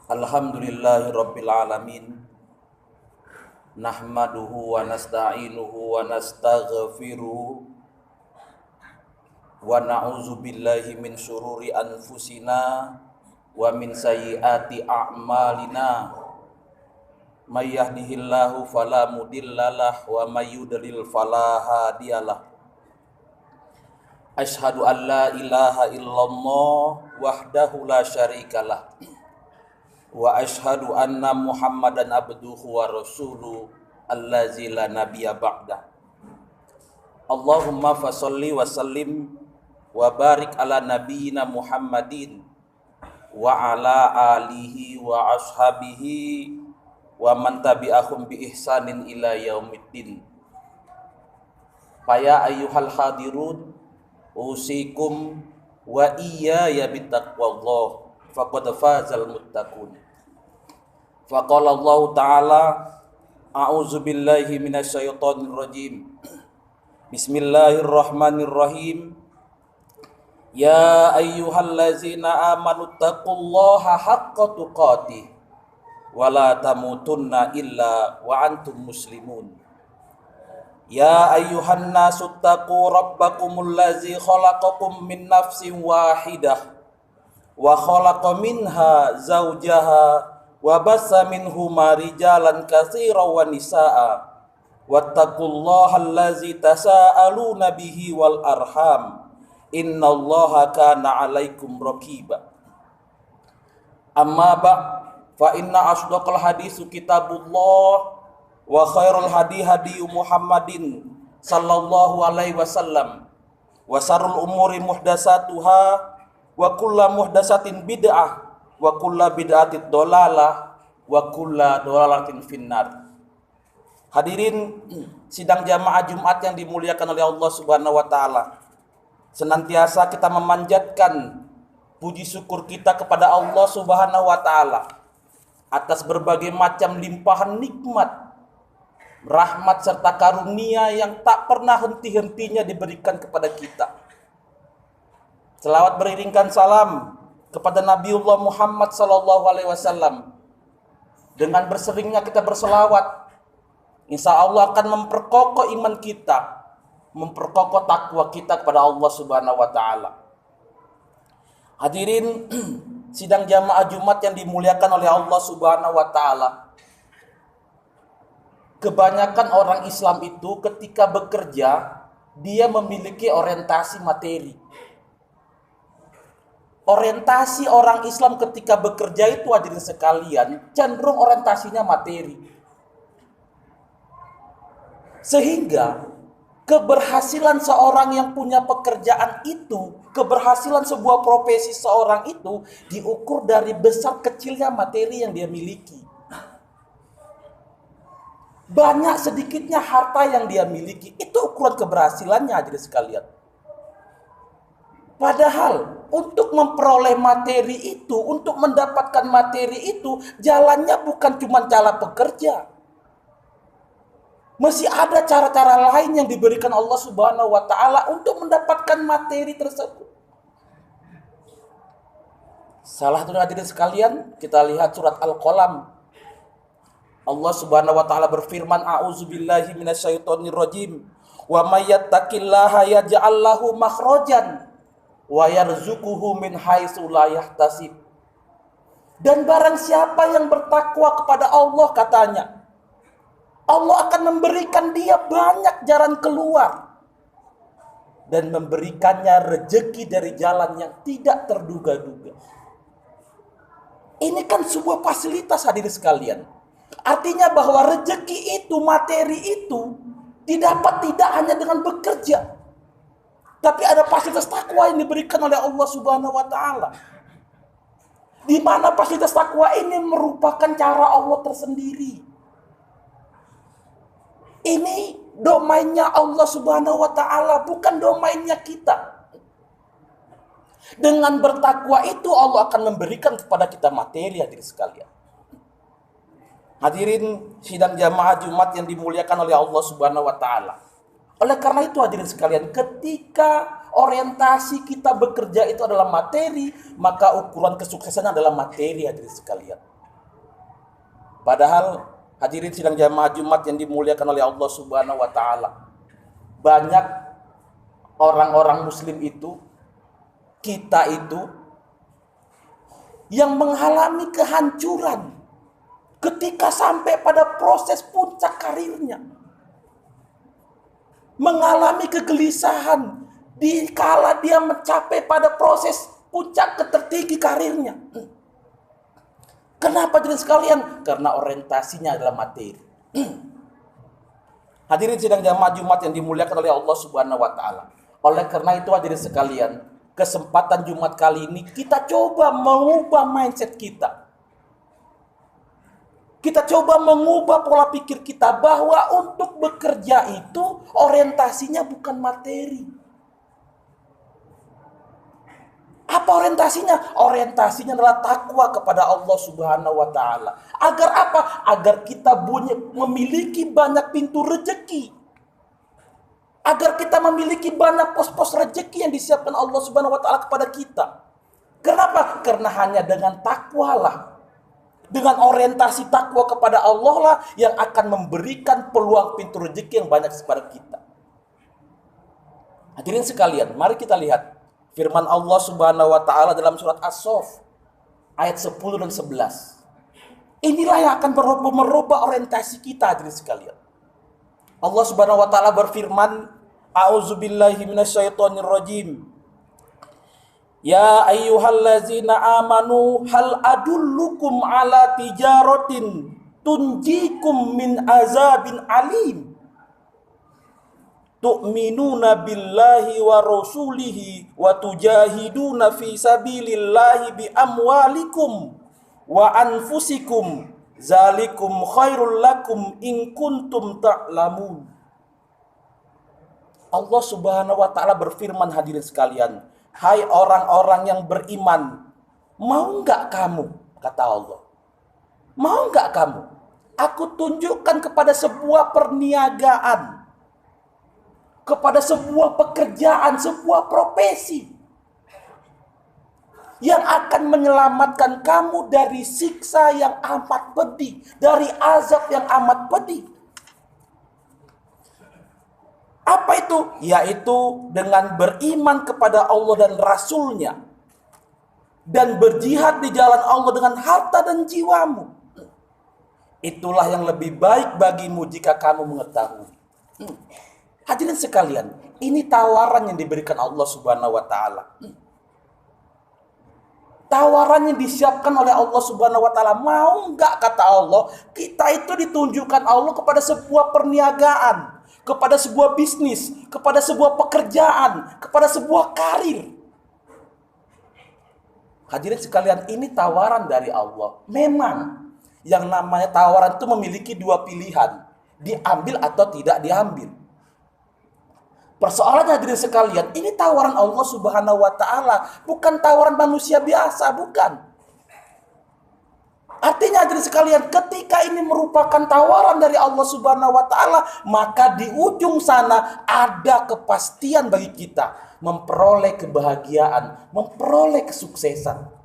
Alhamdulillahi Rabbil Alamin. Nahmaduhu wa nasta'inuhu wa nastaghfiruhu wa na'udzu billahi min syururi anfusina wa min sayyiati a'malina. May yahdihillahu fala mudhillalah wa may yudlil fala hadiyalah. Asyhadu an la ilaha illallah wahdahu la syarikalah. Wa asyhadu anna Muhammadan abduhu wa rasuluhu allazi la nabiyya ba'da. Allahumma fasalli wa sallim wa barik ala nabiyyina Muhammadin wa ala alihi wa ashabihi wa man tabi'ahum bi ihsanin ila yaumiddin. Faya ayyuhal hadirun usikum wa iyaya bittaqwallah faqad fazal muttaqun. Faqala Allah Ta'ala a'udzu billahi minasyaitonir rajim. Bismillahirrahmanirrahim. Ya ayyuhallazina amanu taqullaha haqqa tuqatih wa la tamutunna illa wa antum muslimun. Ya ayyuhan nasu taqu rabbakumul ladzi khalaqakum min nafsin wahidah wa khalaqa minha zawjaha wa bassa minhuma rijalan katsiran wa nisaa wattaqullaha allazi tasaaluna bihi wal arham innallaha kana 'alaikum raqiba. Amma ba fa inna asdaqal haditsu kitabullah wa khairul hadi Muhammadin sallallahu alaihi wasallam wa syarrul umuri muhdatsatuha wa kullu muhdatsatin bid'ah wa kullu bid'atin dolalah wa kullu dolalatin finnar. Hadirin sidang jamaah Jumat yang dimuliakan oleh Allah Subhanahu wa taala. Senantiasa kita memanjatkan puji syukur kita kepada Allah Subhanahu wa taala atas berbagai macam limpahan nikmat, rahmat serta karunia yang tak pernah henti-hentinya diberikan kepada kita. Selawat beriringkan salam kepada Nabiullah Muhammad sallallahu alaihi wasallam. Dengan berseringnya kita berselawat, insya Allah akan memperkokoh iman kita, memperkokoh takwa kita kepada Allah Subhanahu wa taala. Hadirin sidang jamaah Jumat yang dimuliakan oleh Allah Subhanahu wa taala. Kebanyakan orang Islam itu ketika bekerja, dia memiliki orientasi materi. Orientasi orang Islam ketika bekerja itu, hadirin sekalian, cenderung orientasinya materi. Sehingga keberhasilan seorang yang punya pekerjaan itu, keberhasilan sebuah profesi seorang itu diukur dari besar kecilnya materi yang dia miliki. Banyak sedikitnya harta yang dia miliki, itu ukuran keberhasilannya, hadirin sekalian. Padahal untuk memperoleh materi itu, untuk mendapatkan materi itu, jalannya bukan cuma cara bekerja. Masih ada cara-cara lain yang diberikan Allah Subhanahu wa taala untuk mendapatkan materi tersebut. Salah satu hadirin sekalian, kita lihat surat Al-Qalam. Allah Subhanahu wa taala berfirman, a'udzubillahi minasyaitonir rajim. Wa may yattaqillaha yaj'al lahu makhrajan wa yarzuquhu min haitsu la yahtasib. Dan barang siapa yang bertakwa kepada Allah, katanya, Allah akan memberikan dia banyak jalan keluar dan memberikannya rezeki dari jalan yang tidak terduga-duga. Ini kan sebuah fasilitas, hadirin sekalian. Artinya bahwa rezeki itu, materi itu didapat tidak hanya dengan bekerja, tapi ada fasilitas takwa yang diberikan oleh Allah Subhanahu wa taala. Di mana fasilitas takwa ini merupakan cara Allah tersendiri. Ini domainnya Allah Subhanahu wa taala, bukan domainnya kita. Dengan bertakwa itu Allah akan memberikan kepada kita materi, hadirin sekalian. Hadirin sidang jamaah Jumat yang dimuliakan oleh Allah Subhanahu wa taala. Oleh karena itu, hadirin sekalian, ketika orientasi kita bekerja itu adalah materi, maka ukuran kesuksesannya adalah materi, hadirin sekalian. Padahal hadirin sidang jamaah Jumat yang dimuliakan oleh Allah Subhanahu wa taala, banyak orang-orang muslim itu, kita itu yang mengalami kehancuran ketika sampai pada proses puncak karirnya. Mengalami kegelisahan dikala dia mencapai pada proses puncak ketertinggi karirnya. Kenapa jadi sekalian? Karena orientasinya adalah materi. Hadirin sidang jamaah Jumat yang dimuliakan oleh Allah Subhanahu wa taala. Oleh karena itu hadirin sekalian, kesempatan Jumat kali ini kita coba mengubah mindset kita. Kita coba mengubah pola pikir kita bahwa untuk bekerja itu orientasinya bukan materi. Apa orientasinya? Orientasinya adalah takwa kepada Allah Subhanahu wa taala. Agar apa? Agar kita memiliki banyak pintu rezeki. Agar kita memiliki banyak pos-pos rezeki yang disiapkan Allah Subhanahu wa taala kepada kita. Kenapa? Karena hanya dengan takwa lah, dengan orientasi takwa kepada Allah lah yang akan memberikan peluang pintu rezeki yang banyak kepada kita. Hadirin sekalian, mari kita lihat firman Allah Subhanahu wa taala dalam surat As-Saff ayat 10 dan 11. Inilah yang akan merubah orientasi kita, hadirin sekalian. Allah Subhanahu wa taala berfirman, A'udzubillahi minasyaitonirrajim. Ya ayyuhallazina amanu hal adullukum ala tijaratin tunjikum min azabin alim. Tu'minuna billahi wa rasulihi wa tujahiduna fi sabilillahi bi amwalikum wa anfusikum zalikum khairul lakum in kuntum ta'lamun. Allah Subhanahu wa taala berfirman, hadirin sekalian, hai orang-orang yang beriman, mau enggak kamu, kata Allah, mau enggak kamu aku tunjukkan kepada sebuah perniagaan, kepada sebuah pekerjaan, sebuah profesi yang akan menyelamatkan kamu dari siksa yang amat pedih, dari azab yang amat pedih. Apa itu? Yaitu dengan beriman kepada Allah dan Rasul-Nya dan berjihad di jalan Allah dengan harta dan jiwamu. Itulah yang lebih baik bagimu jika kamu mengetahui. Hadirin sekalian, ini tawaran yang diberikan Allah Subhanahu wa taala. Tawaran yang disiapkan oleh Allah Subhanahu wa taala. Mau enggak, kata Allah, kita itu ditunjukkan Allah kepada sebuah perniagaan, kepada sebuah bisnis, kepada sebuah pekerjaan, kepada sebuah karir. Hadirin sekalian, ini tawaran dari Allah. Memang yang namanya tawaran itu memiliki dua pilihan, diambil atau tidak diambil. Persoalannya hadirin sekalian, ini tawaran Allah Subhanahu wa taala, bukan tawaran manusia biasa, bukan. Artinya hadirin sekalian, ketika ini merupakan tawaran dari Allah Subhanahu wa taala, maka di ujung sana ada kepastian bagi kita memperoleh kebahagiaan, memperoleh kesuksesan.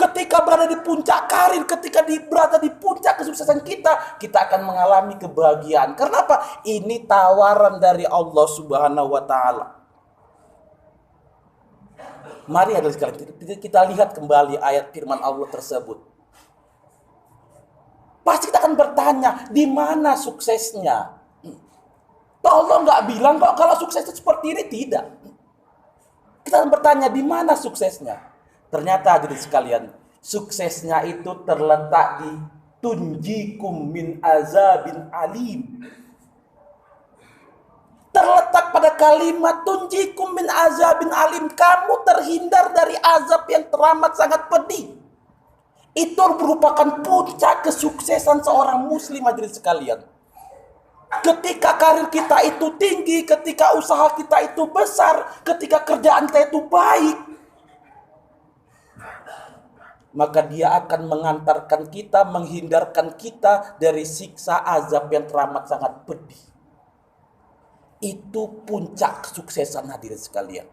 Ketika berada di puncak karir, ketika berada di puncak kesuksesan kita, kita akan mengalami kebahagiaan. Kenapa? Ini tawaran dari Allah Subhanahu wa taala. Mari hadirin sekalian, kita lihat kembali ayat firman Allah tersebut. Pasti kita akan bertanya, di mana suksesnya? Allah nggak bilang kok kalau sukses itu seperti ini, tidak. Kita akan bertanya, di mana suksesnya? Ternyata hadirin sekalian, suksesnya itu terletak di tunjikum min azabin alim. Terletak pada kalimat tunjikum min azabin alim. Kamu terhindar dari azab yang teramat sangat pedih. Itu merupakan puncak kesuksesan seorang muslim, hadirin sekalian. Ketika karir kita itu tinggi, ketika usaha kita itu besar, ketika kerjaan kita itu baik, maka dia akan mengantarkan kita, menghindarkan kita dari siksa azab yang teramat sangat pedih. Itu puncak kesuksesan, hadirin sekalian.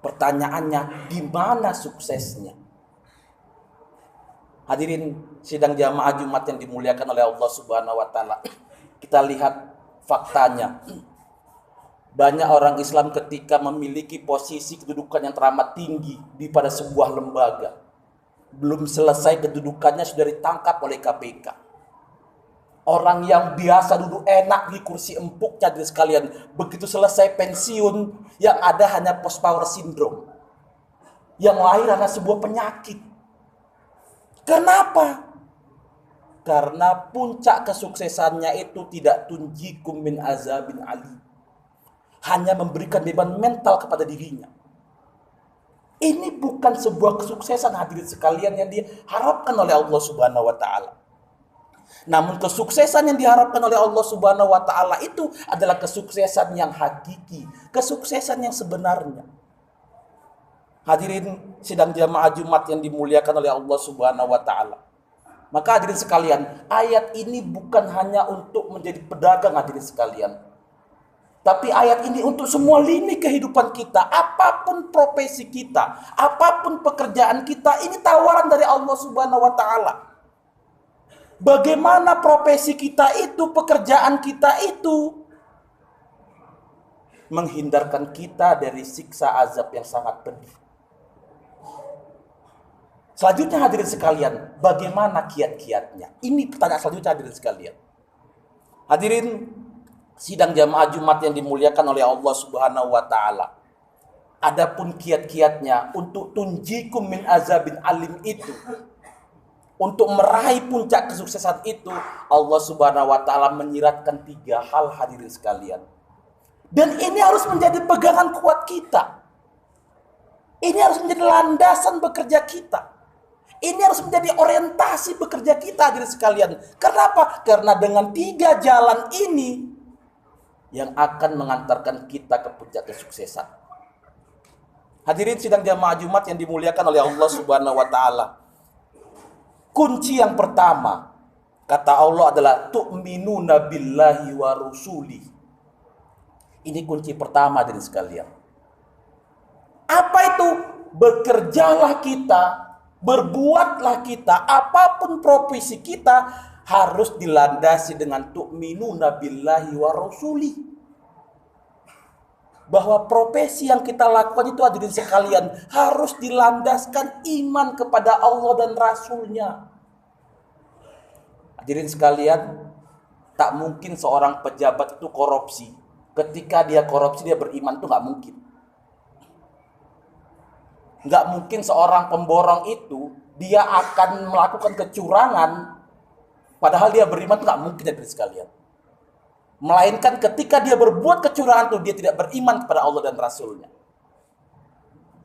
Pertanyaannya, di mana suksesnya? Hadirin sidang jamaah Jumat yang dimuliakan oleh Allah Subhanahu wa taala. Kita lihat faktanya. Banyak orang Islam ketika memiliki posisi kedudukan yang teramat tinggi di pada sebuah lembaga, belum selesai kedudukannya sudah ditangkap oleh KPK. Orang yang biasa duduk enak di kursi empuknya dari sekalian, begitu selesai pensiun, yang ada hanya post power syndrome, yang lahir karena sebuah penyakit. Kenapa? Karena puncak kesuksesannya itu tidak tunjikum min azabin ali, hanya memberikan beban mental kepada dirinya. Ini bukan sebuah kesuksesan hadirin sekalian yang diharapkan oleh Allah Subhanahu wa taala. Namun kesuksesan yang diharapkan oleh Allah Subhanahu wa taala itu adalah kesuksesan yang hakiki, kesuksesan yang sebenarnya. Hadirin sidang jamaah Jumat yang dimuliakan oleh Allah Subhanahu wa taala. Maka hadirin sekalian, ayat ini bukan hanya untuk menjadi pedagang hadirin sekalian. Tapi ayat ini untuk semua lini kehidupan kita, apapun profesi kita, apapun pekerjaan kita, ini tawaran dari Allah Subhanahu wa taala. Bagaimana profesi kita itu, pekerjaan kita itu menghindarkan kita dari siksa azab yang sangat pedih. Selanjutnya hadirin sekalian, bagaimana kiat-kiatnya? Ini pertanyaan selanjutnya hadirin sekalian. Hadirin sidang jamaah Jumat yang dimuliakan oleh Allah Subhanahu wa taala. Adapun kiat-kiatnya untuk tunjikum min azabin alim itu, untuk meraih puncak kesuksesan itu, Allah Subhanahu wa taala menyiratkan 3 hal hadirin sekalian. Dan ini harus menjadi pegangan kuat kita. Ini harus menjadi landasan bekerja kita. Ini harus menjadi orientasi bekerja kita hadirin sekalian. Kenapa? Karena dengan 3 jalan ini yang akan mengantarkan kita ke puncak kesuksesan. Hadirin sidang jamaah Jumat yang dimuliakan oleh Allah Subhanahu wa taala. Kunci yang pertama, kata Allah adalah tu'minuna billahi wa rusuli. Ini kunci pertama hadirin sekalian. Apa itu? Bekerjalah kita, berbuatlah kita, apapun profesi kita harus dilandasi dengan tu'minuna billahi wa rasuli. Bahwa profesi yang kita lakukan itu hadirin sekalian harus dilandaskan iman kepada Allah dan Rasulnya. Hadirin sekalian, tak mungkin seorang pejabat itu korupsi. Ketika dia korupsi dia beriman, itu gak mungkin. Nggak mungkin seorang pemborong itu dia akan melakukan kecurangan padahal dia beriman, itu nggak mungkin hadirin sekalian. Melainkan ketika dia berbuat kecurangan itu dia tidak beriman kepada Allah dan Rasulnya.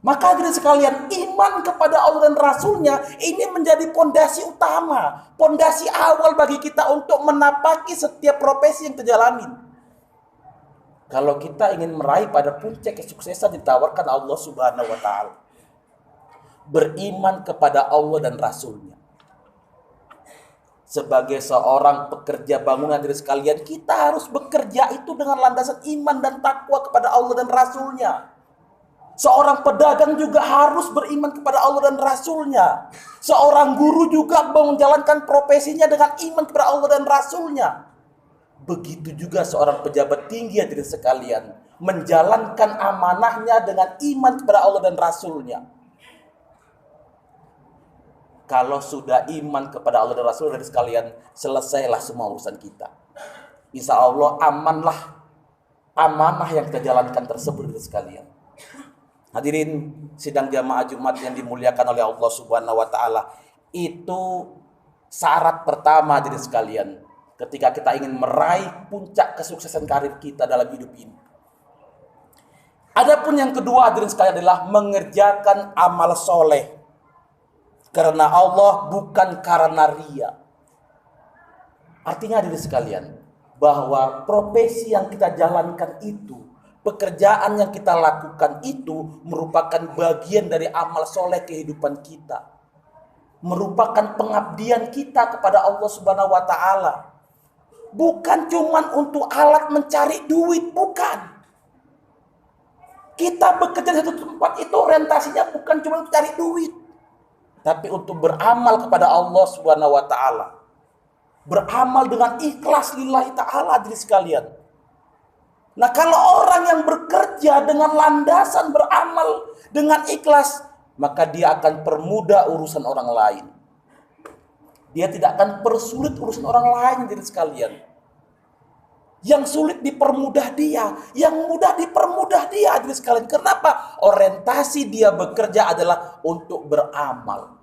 Maka hadirin sekalian, iman kepada Allah dan Rasulnya ini menjadi pondasi utama, pondasi awal bagi kita untuk menapaki setiap profesi yang kita jalani. Kalau kita ingin meraih pada puncak kesuksesan ditawarkan Allah Subhanahu wa taala, beriman kepada Allah dan Rasulnya. Sebagai seorang pekerja bangunan dari sekalian, kita harus bekerja itu dengan landasan iman dan takwa kepada Allah dan Rasulnya. Seorang pedagang juga harus beriman kepada Allah dan Rasulnya. Seorang guru juga menjalankan profesinya dengan iman kepada Allah dan Rasulnya. Begitu juga seorang pejabat tinggi hadirin sekalian, menjalankan amanahnya dengan iman kepada Allah dan Rasulnya. Kalau sudah iman kepada Allah dan Rasul dari sekalian, selesailah semua urusan kita. Insya Allah amanah yang kita jalankan tersebut dari sekalian. Hadirin sidang jamaah Jumat yang dimuliakan oleh Allah Subhanahu wa taala, itu syarat pertama hadirin sekalian ketika kita ingin meraih puncak kesuksesan karir kita dalam hidup ini. Adapun yang kedua hadirin sekalian adalah mengerjakan amal soleh karena Allah, bukan karena ria. Artinya hadirin sekalian, bahwa profesi yang kita jalankan itu, pekerjaan yang kita lakukan itu merupakan bagian dari amal soleh kehidupan kita. Merupakan pengabdian kita kepada Allah Subhanahu wa taala. Bukan cuman untuk alat mencari duit, bukan. Kita bekerja di satu tempat itu orientasinya bukan cuma untuk cari duit. tapi untuk beramal kepada Allah Subhanahu wa taala. Beramal dengan ikhlas lillahi ta'ala diri sekalian. Nah, kalau orang yang bekerja dengan landasan beramal dengan ikhlas, maka dia akan permudah urusan orang lain. Dia tidak akan persulit urusan orang lain diri sekalian. Yang sulit dipermudah dia, yang mudah dipermudah dia diri sekalian. Kenapa? Orientasi dia bekerja adalah untuk beramal.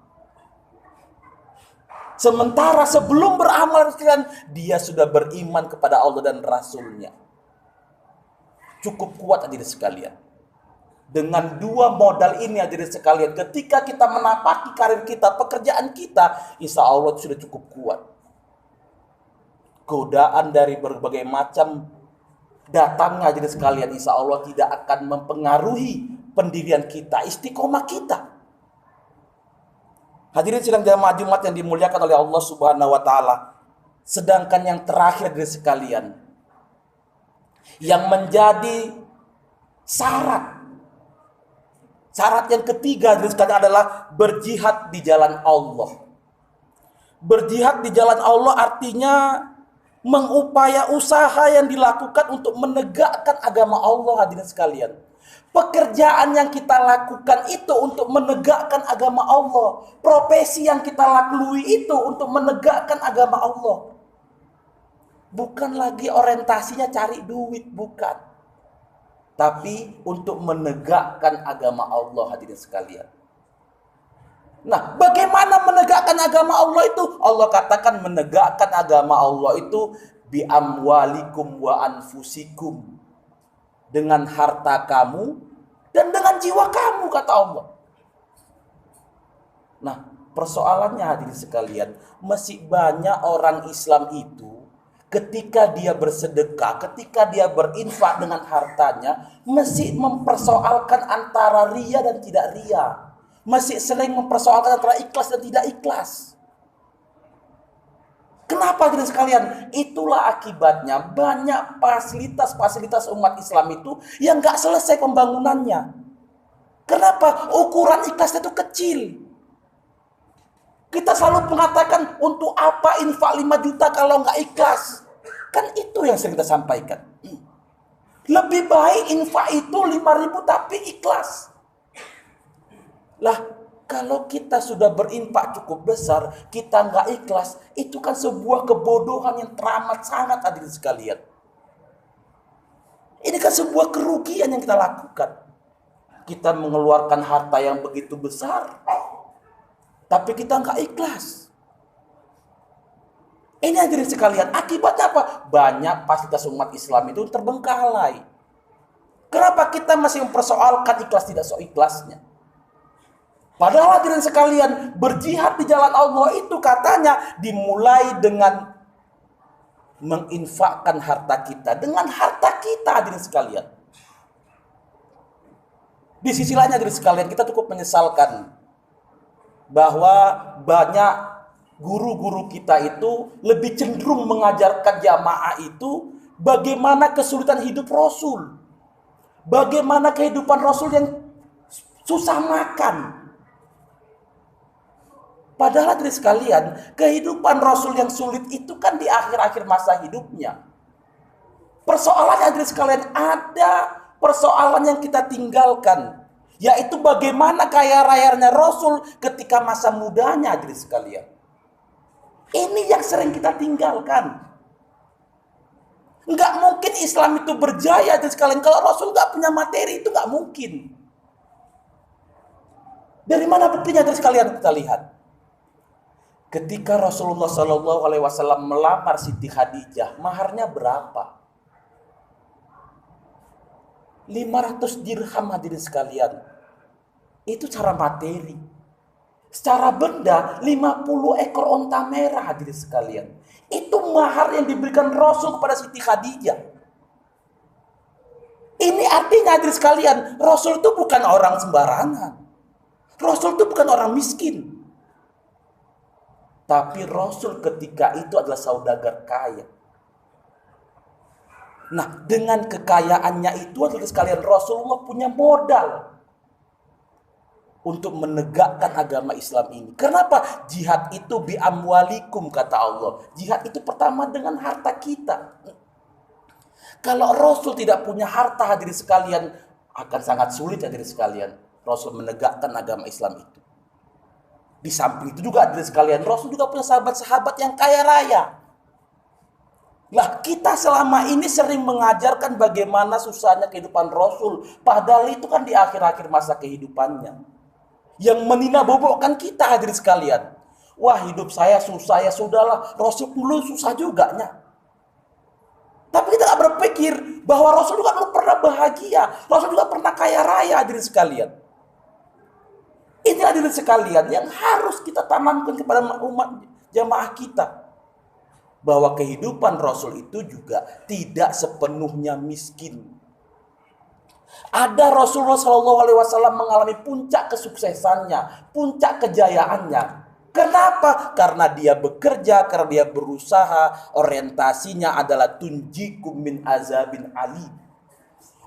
Sementara sebelum beramal dia sudah beriman kepada Allah dan Rasulnya. Cukup kuat hadirin sekalian. Dengan dua modal ini hadirin sekalian, ketika kita menapaki karir kita, pekerjaan kita, insya Allah sudah cukup kuat. Godaan dari berbagai macam datangnya hadirin sekalian, insya Allah tidak akan mempengaruhi pendirian kita, istiqomah kita. Hadirin sidang jamaah Jumat yang dimuliakan oleh Allah Subhanahu wa taala. Sedangkan yang terakhir dari sekalian, yang menjadi syarat yang ketiga dari sekalian adalah berjihad di jalan Allah. Berjihad di jalan Allah artinya mengupaya usaha yang dilakukan untuk menegakkan agama Allah hadirin sekalian. Pekerjaan yang kita lakukan itu untuk menegakkan agama Allah. Profesi yang kita lalui itu untuk menegakkan agama Allah. Bukan lagi orientasinya cari duit, bukan. Tapi untuk menegakkan agama Allah hadirin sekalian. Nah, bagaimana menegakkan agama Allah itu? Allah katakan menegakkan agama Allah itu bi amwalikum wa anfusikum. Dengan harta kamu dan dengan jiwa kamu, kata Allah. Nah, persoalannya hadirin sekalian, masih banyak orang Islam itu ketika dia bersedekah, ketika dia berinfak dengan hartanya, masih mempersoalkan antara ria dan tidak ria. Masih sering mempersoalkan antara ikhlas dan tidak ikhlas. Kenapa hadirin sekalian? Itulah akibatnya banyak fasilitas-fasilitas umat Islam itu yang gak selesai pembangunannya. Kenapa? Ukuran ikhlasnya itu kecil. Kita selalu mengatakan untuk apa infak 5 juta kalau gak ikhlas? Kan itu yang sering kita sampaikan. Lebih baik infak itu 5.000 tapi ikhlas. Lah, kalau kita sudah berinfak cukup besar, kita nggak ikhlas, itu kan sebuah kebodohan yang teramat sangat hadirin sekalian. Ini kan sebuah kerugian yang kita lakukan. Kita mengeluarkan harta yang begitu besar, tapi kita nggak ikhlas. Ini hadirin sekalian, akibatnya apa? Banyak fasilitas umat Islam itu terbengkalai. Kenapa kita masih mempersoalkan ikhlas tidak ikhlasnya? Padahal hadirin sekalian, berjihad di jalan Allah itu katanya dimulai dengan menginfakkan harta kita. Dengan harta kita hadirin sekalian. Di sisi lain hadirin sekalian, kita cukup menyesalkan bahwa banyak guru-guru kita itu lebih cenderung mengajarkan jamaah itu bagaimana kesulitan hidup Rasul. Bagaimana kehidupan Rasul yang susah makan. Padahal hadirin sekalian, kehidupan Rasul yang sulit itu kan di akhir-akhir masa hidupnya. Persoalannya hadirin sekalian, ada persoalan yang kita tinggalkan. Yaitu bagaimana kaya rayanya Rasul ketika masa mudanya hadirin sekalian. Ini yang sering kita tinggalkan. Enggak mungkin Islam itu berjaya hadirin sekalian kalau Rasul enggak punya materi, itu enggak mungkin. Dari mana buktinya hadirin sekalian kita lihat? Ketika Rasulullah SAW melamar Siti Khadijah, maharnya berapa? 500 dirham hadirin sekalian. Itu cara materi. Secara benda 50 ekor onta merah hadirin sekalian. Itu mahar yang diberikan Rasul kepada Siti Khadijah. Ini artinya hadirin sekalian, Rasul itu bukan orang sembarangan. Rasul itu bukan orang miskin. Tapi Rasul ketika itu adalah saudagar kaya. Nah, dengan kekayaannya itu adalah sekalian Rasulullah punya modal. untuk menegakkan agama Islam ini. Kenapa? Jihad itu bi amwalikum, kata Allah. Jihad itu pertama dengan harta kita. Kalau Rasul tidak punya harta, hadirin sekalian, akan sangat sulit, hadirin sekalian, Rasul menegakkan agama Islam itu. Di samping itu juga, hadirin sekalian, Rasul juga punya sahabat-sahabat yang kaya raya. Lah, kita selama ini sering mengajarkan bagaimana susahnya kehidupan Rasul, padahal itu kan di akhir-akhir masa kehidupannya. Yang menina-bobokkan kita, hadirin sekalian. Wah, hidup saya susah, ya sudahlah, Rasul dulu susah juga nya. Tapi kita gak berpikir bahwa Rasul juga dulu pernah bahagia, Rasul juga pernah kaya raya, hadirin sekalian. Ini, hadirin sekalian, yang harus kita tanamkan kepada umat jamaah kita, bahwa kehidupan Rasul itu juga tidak sepenuhnya miskin. Ada Rasulullah SAW mengalami puncak kesuksesannya, puncak kejayaannya. Kenapa? Karena dia bekerja, karena dia berusaha, orientasinya adalah tunjikum min azabin alim.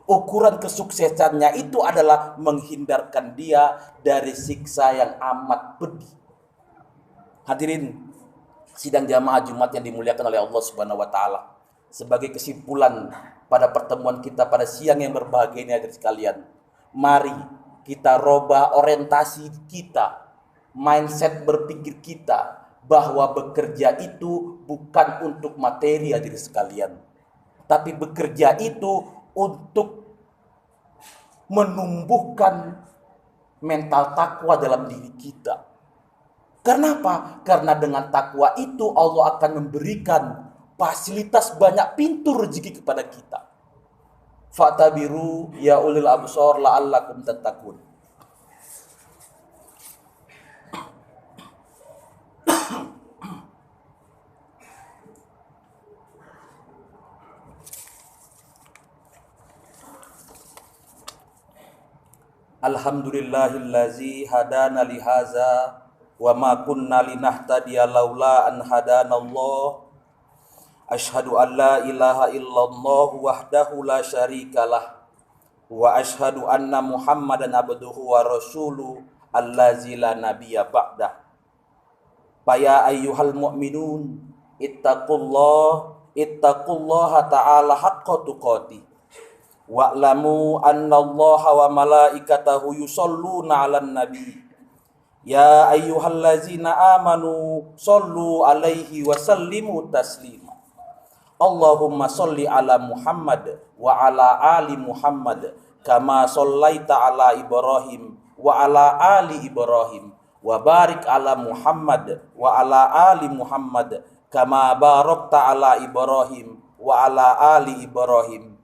Ukuran kesuksesannya itu adalah menghindarkan dia dari siksa yang amat pedih. Hadirin sidang jamaah Jumat yang dimuliakan oleh Allah Subhanahu wa taala. Sebagai kesimpulan pada pertemuan kita pada siang yang berbahagia ini, hadirin sekalian, mari kita robah orientasi kita, mindset berpikir kita, bahwa bekerja itu bukan untuk materi, hadirin sekalian, tapi bekerja itu untuk menumbuhkan mental takwa dalam diri kita. Kenapa? Karena dengan takwa itu Allah akan memberikan fasilitas banyak pintu rezeki kepada kita. Fatabiru ya ulil absor la'allakum tattaqun. Alhamdulillahillazi hadana lihaza wa ma kunna linahtadiya laula an hadanallah. Asyhadu an la ilaha illallah wahdahu la syarikalah wa asyhadu anna Muhammadan abduhu wa rasuluh allazi la nabiyya ba'dah. Faya ayyuhal mu'minun ittaqullaha ta'ala haqqa tuqatih. Wa'lamu annallaha wa malaikatahu yusholluna 'alan nabi. Ya ayyuhallazina amanu shollu 'alaihi wa sallimu taslima. Allahumma sholli 'ala Muhammad wa 'ala ali Muhammad kama shollaita 'ala Ibrahim wa 'ala ali Ibrahim wa barik 'ala Muhammad wa 'ala ali Muhammad kama barakta 'ala Ibrahim wa 'ala ali Ibrahim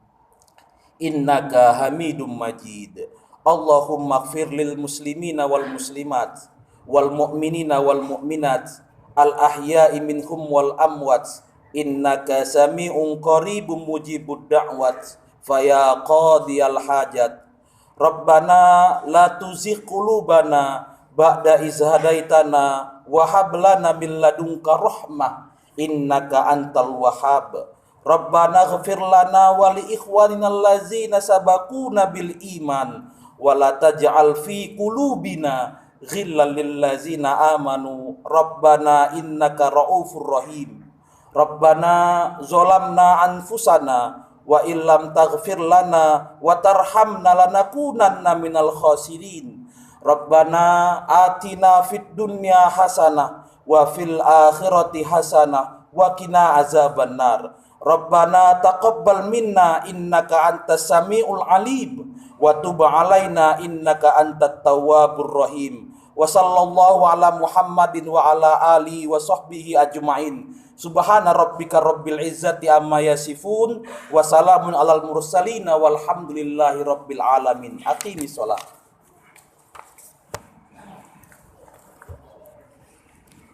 innaka hamidum majid. Allahumma ighfir lil muslimina wal muslimat wal mu'minina wal mu'minat al ahya'i minhum wal amwat innaka sami'un qaribun mujibud da'wat faya qadiyal hajat. Rabbana la tuzigh qulubana ba'da iz hadaitana wa hab lana min ladunka rahmah innaka antal wahhab. Rabbana ighfir lana wa li ikhwanina allazina sabaquna bil iman wa la taj'al fi qulubina ghillan lil ladzina amanu Rabbana innaka raufur rahim. Rabbana zalamna anfusana wa illam taghfir lana wa tarhamna lanakunanna minal khasirin. Rabbana atina fid dunya hasanah wa fil akhirati hasanah wa qina azabannar. Rabbana taqabbal minna innaka antas samiul alim wa tub alaina innaka antat tawwabur rahim. Wa sallallahu ala Muhammadin wa ala alihi wa sahbihi ajma'in. Subhana rabbika rabbil izzati amma yasifun wa salamun alal mursalin walhamdulillahi rabbil alamin. Aqimis shalah.